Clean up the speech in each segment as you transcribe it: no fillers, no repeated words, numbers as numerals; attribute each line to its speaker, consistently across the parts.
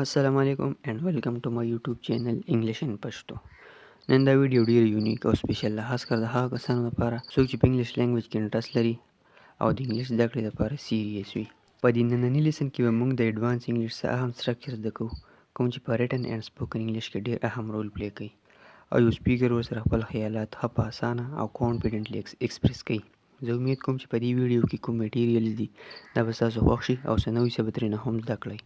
Speaker 1: السلام علیکم and welcome to my YouTube channel English in پښتو. نن دا ویډیو ډیر یونیک او سپیشل ده، خاص کر د هغه کسانو لپاره څوک چې په انګلیش لینګویج کې انټرست لري او د انګلیش زده کړې لپاره سیریس وي. په دې نننۍ لیسن کې به موږ د ایډوانس انګلیش څخه اهم سټرکچر زده کوو، کوم چې په ریټن اینډ سپوکن انګلیش کې ډیر اهم رول پلی کوي او یو سپیکر ورسره خپل خیالات ښه په اسانه او کانفیډنټلی ایکسپریس کوي. زه امید کوم چې په دې ویډیو کې کوم میټیریلز دي دا به ستاسو خوښ شي او څه نوي څه به ترېنه هم زده کړئ.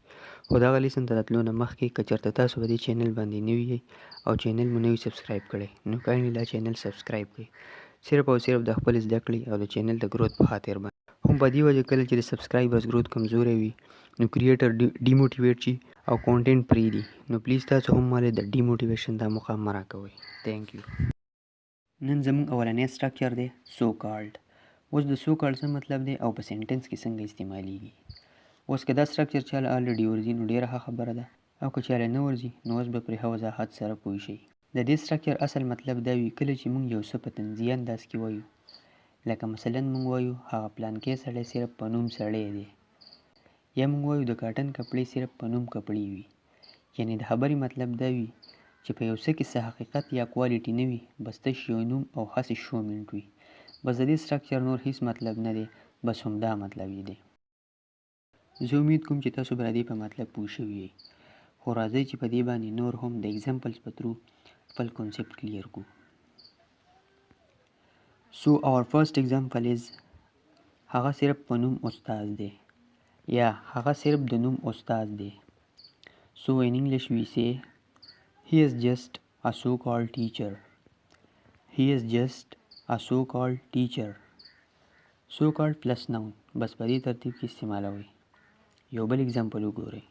Speaker 1: خو دغه لیسن ته راتلو نه مخکې که چېرته تاسو په دې چینل باندې نوي یئ او چینل مو نه وي سبسکرایب کړی نو کاینډلي دا چینل سبسکرایب کړئ، صرف او صرف د خپلې زده کړې او د چینل د ګروت په خاطر باندې. هم په دې وجه کله چې د سبسکرایبرز ګروت کمزوری وي نو کریټر ډیموټیویټ شي او کانټینټ پرېږدي، نو پلیز تاسو هم مالې د ډیموټیویشن دا موقع مه راکوئ. تھینک یو. نن زموږ اولنی سټرکچر دی سو کالډ. اوس د سو کالډ څه مطلب دی او په سینټنس کې څنګه استعمالیږي. اوس که دا سټرکچر چاله الریډي ورځي نو ډېره ښه خبره ده، او که چاله نه ورځي نو اوس به پرې ښه وضاحت سره پوه شئ. د دې سټرکچر اصل مطلب دا وي کله چې موږ یو څه په طنزیه انداز کې وایو، لکه مثلا موږ وایو هغه پلانکی سړی صرف په نوم سړی دی، یا موږ وایو د کاټن کپړې صرف په نوم کپړې وي. یعنې د خبرې مطلب دا وي چې په یو څه کې څه حقیقت یا کوالټي نه وي، بس تش یو نوم او هسې شومنټ وي. بس د دې سټرکچر نور هیڅ مطلب نه دی، بس همدا مطلب یې دی. زه امید کوم چې تاسو به د دې په مطلب پوه شوي یئ، خو راځئ چې په دې باندې نور هم د ایگزامپلز په ترو خپل کنسپټ کلیر کړو. سو our first example is هغه صرف په نوم استاد دی، یا هغه صرف د نوم استاد دی. So in English we say he is just a so-called teacher. He is just a so-called teacher. So-called plus noun بس په دې ترتیب کې استعمالوئ. یو بل اگزامپل وګورئ.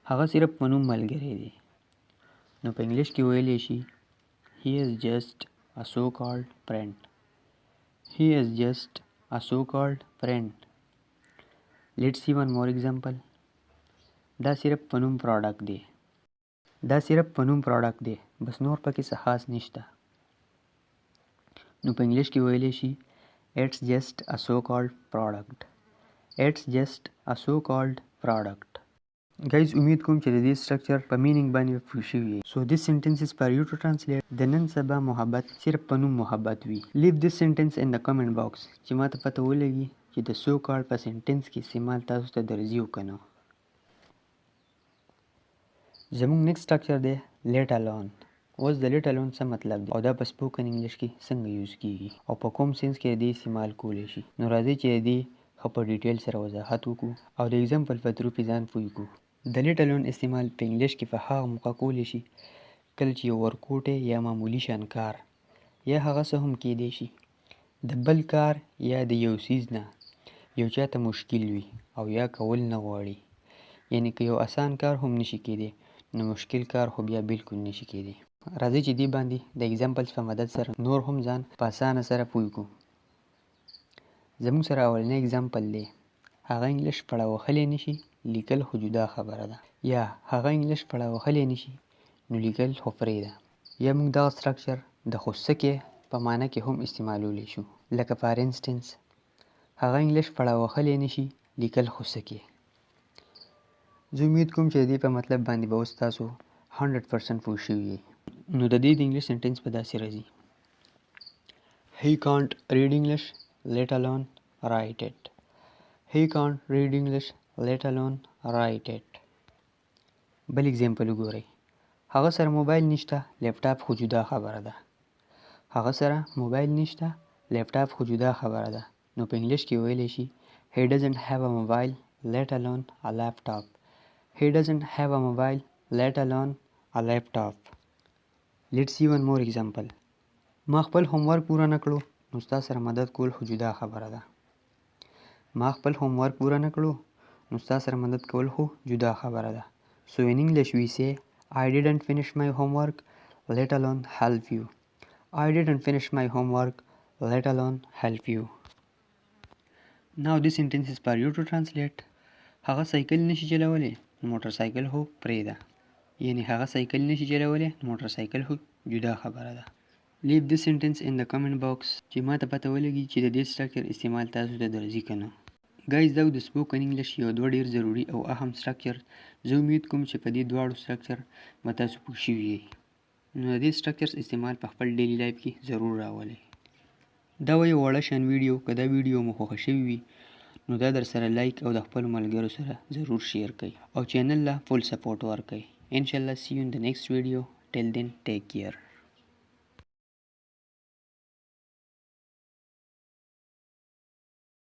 Speaker 1: هغه صرف په نوم ملګری دی، نو په انګلیش کې ویلی شي he is just a so-called friend. He is just a so-called friend. Let's see one more example. دا صرف په نوم پروډکټ دی. دا صرف په نوم پروډکټ دی، بس نور پکې څه خاص نشته، نو په انګلیش کې ویلی شي it's just a so-called product. It's just a so-called product. Guys, امید کوم چې د دې سټرکچر په مینینګ باندې پوه شوي یئ. So this sentence is for you to translate. د نن سبا محبت صرف په نوم محبت وي. Leave this sentence in the comment box چې ما ته پته ولګي چې د so called په سنټنس کې استعمال تاسو ته درځي او که نه. زموږ نیکسټ سټرکچر دی let alone. اوس د let alone څه مطلب دی او دا په سپوکن انګلیش کې څنګه یوز کیږي او په کوم سینس کې د دې استعمال کولی شي. نو راځئ چې د دې ښه په ډیټیل سره وضاحت وکړو او د ایگزامپل په ترو پې ځان پوه کړو. د let alone استعمال په انګلیش کې په هغه موقع کولی شي کله چې یو ورکوټی یا معمولي شان کار یا هغه څه هم کیدی شي د بل کار یا د یو څیز نه یو چاته مشکل وي او یا کول نه غواړي. یعنې که یو اسان کار هم نشي کیدی نو مشکل کار خو بیا بالکل نشي کیدی. راځئ چې دې باندې د ایگزامپلز په مدد سره نور هم ځان په اسانه سره پوه کړو. زموږ سره اولنی ایگزامپل دی هغه انګلیش پړه وهلی نشي لیکل خو جدا خبره ده، یا هغه انګلیش پړه وهلی نشي نو لیکل خو پرېږده. یا موږ دغه سټرکچر د خو څه کې په معنی کې هم استعمالولی شو، لکه فار انسټنس هغه انګلیش پړه وهلی نشي لیکل خو څه کې. زه امید کوم چې د دې په مطلب باندې به اوس تاسو 100% پوه شوي یئ. نو د دې د انګلیش سنټنس په داسې راځي he can't read English let alone write it. He can't read English let alone write it. بل اگزامپل وګورئ. هغه سره موبایل نشته لیپټاپ خو جدا خبره ده. هغه سره موبایل نشته لیپټاپ خو جدا خبره ده، نو په انګلیش کې ویلی شي he doesn't have a mobile let alone a laptop. He doesn't have a mobile let alone a laptop. Let's see one more example. ما خپل هومورک پوره نه کړو نو ستا سره مدد کول خو جدا خبره ده. ما خپل هومورک پوره نه کړو نو ستا سره مدد کول خو جدا خبره ده. So in English we say I didn't finish my homework let alone help you. I didn't finish my homework let alone help you. Now this sentence is for you to translate. هغه سایکل نشي چلولی نو موټر سایکل خو پرېږده. یعنې هغه سایکل نشي چلولی نو موټر سایکل خو جدا خبره ده. Leave this sentence in the comment box چې ما ته پته ولګي چې د دې سټرکچر استعمال تاسو ته درځي که نه. ګایز دا د سپوکن انګلیش یو دوه ډېر ضروري او اهم سټرکچر زه امید کوم چې په دې دواړو سټرکچر به تاسو پوه شوي یئ. نو د دې سټرکچرز استعمال په خپل ډیلی لایف کې ضرور راولئ. دا یو وړه شان ویډیو، که دا ویډیو مو خوښه شوي وي نو دا در سره لایک او د خپلو ملګرو سره ضرور شیر کړئ او چینل له فل سپورټ ورکړئ. انشاءالله see you in the next video. Till then, take care.